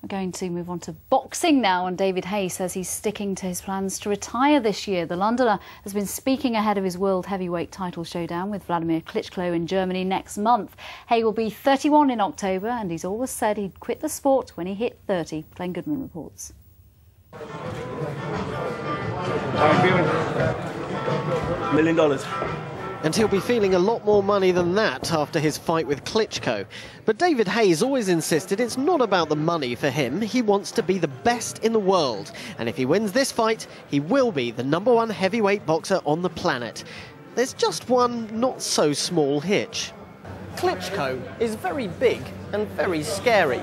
We're going to move on to boxing now, and David Haye says he's sticking to his plans to retire this year. The Londoner has been speaking ahead of his world heavyweight title showdown with Vladimir Klitschko in Germany next month. Haye will be 31 in October, and he's always said he'd quit the sport when he hit 30. Glenn Goodman reports. How are you feeling? $1 million. And he'll be feeling a lot more money than that after his fight with Klitschko. But David Haye has always insisted it's not about the money for him. He wants to be the best in the world. And if he wins this fight, he will be the #1 heavyweight boxer on the planet. There's just one not-so-small hitch. Klitschko is very big and very scary.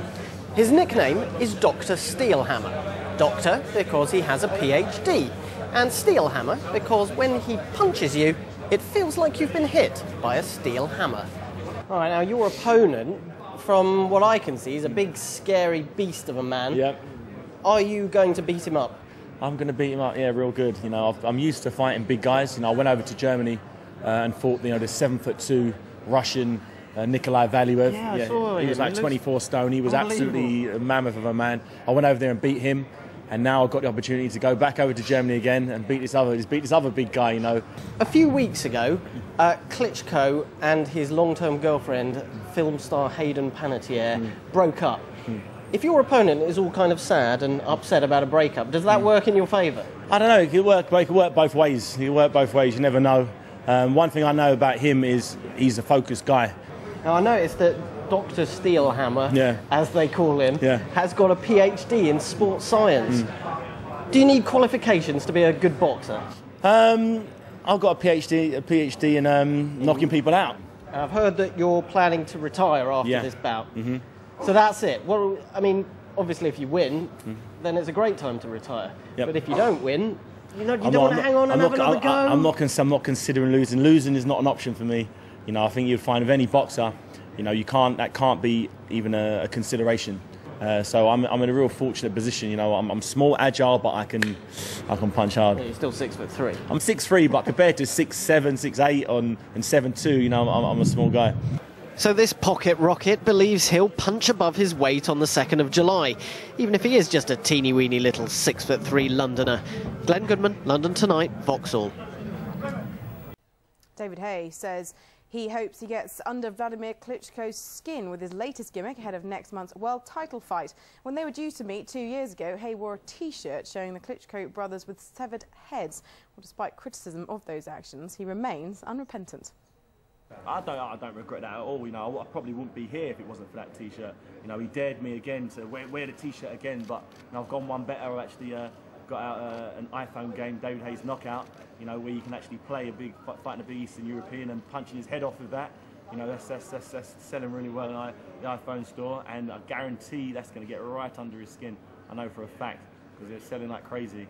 His nickname is Dr. Steelhammer. Doctor because he has a PhD. And Steelhammer because when he punches you, it feels like you've been hit by a steel hammer. All right, now your opponent, from what I can see, is a big, scary beast of a man. Yep. Are you going to beat him up? I'm going to beat him up, yeah, real good. You know, I'm used to fighting big guys. You know, I went over to Germany and fought, you know, the 7'2" Russian Nikolai Valiev. Yeah, I saw he was like 24 stone. He was absolutely a mammoth of a man. I went over there and beat him. And now I've got the opportunity to go back over to Germany again and beat this other big guy, you know. A few weeks ago, Klitschko and his long-term girlfriend, film star Hayden Panettiere, broke up. If your opponent is all kind of sad and upset about a breakup, does that work in your favour? I don't know. It could work both ways. You never know. One thing I know about him is he's a focused guy. Now, I noticed that Dr. Steelhammer, as they call him, has got a PhD in sports science. Do you need qualifications to be a good boxer? I've got a PhD in knocking people out. I've heard that you're planning to retire after this bout. So that's it. Well, I mean, obviously if you win, then it's a great time to retire. But if you don't win, you don't want to hang on and have another go? I'm not considering losing. Losing is not an option for me. You know, I think you'd find with any boxer, you know, that can't be even a consideration. So I'm in a real fortunate position. You know, I'm small, agile, but I can punch hard. You're still 6'3". I'm 6'3", but compared to 6'7", 6'8", and 7'2", you know, I'm a small guy. So this pocket rocket believes he'll punch above his weight on the 2nd of July, even if he is just a teeny-weeny little 6'3" Londoner. Glenn Goodman, London Tonight, Vauxhall. David Haye says he hopes he gets under Vladimir Klitschko's skin with his latest gimmick ahead of next month's world title fight. When they were due to meet 2 years ago, Haye wore a T-shirt showing the Klitschko brothers with severed heads. Well, despite criticism of those actions, he remains unrepentant. I don't regret that at all. You know, I probably wouldn't be here if it wasn't for that T-shirt. You know, he dared me again to wear the T-shirt again, but you know, I've gone one better. I've actually got out an iPhone game, David Haye's Knockout, you know, where you can actually play fighting a big Eastern European and punching his head off with that. You know, that's selling really well in the iPhone store, and I guarantee that's going to get right under his skin. I know for a fact, because they're selling like crazy.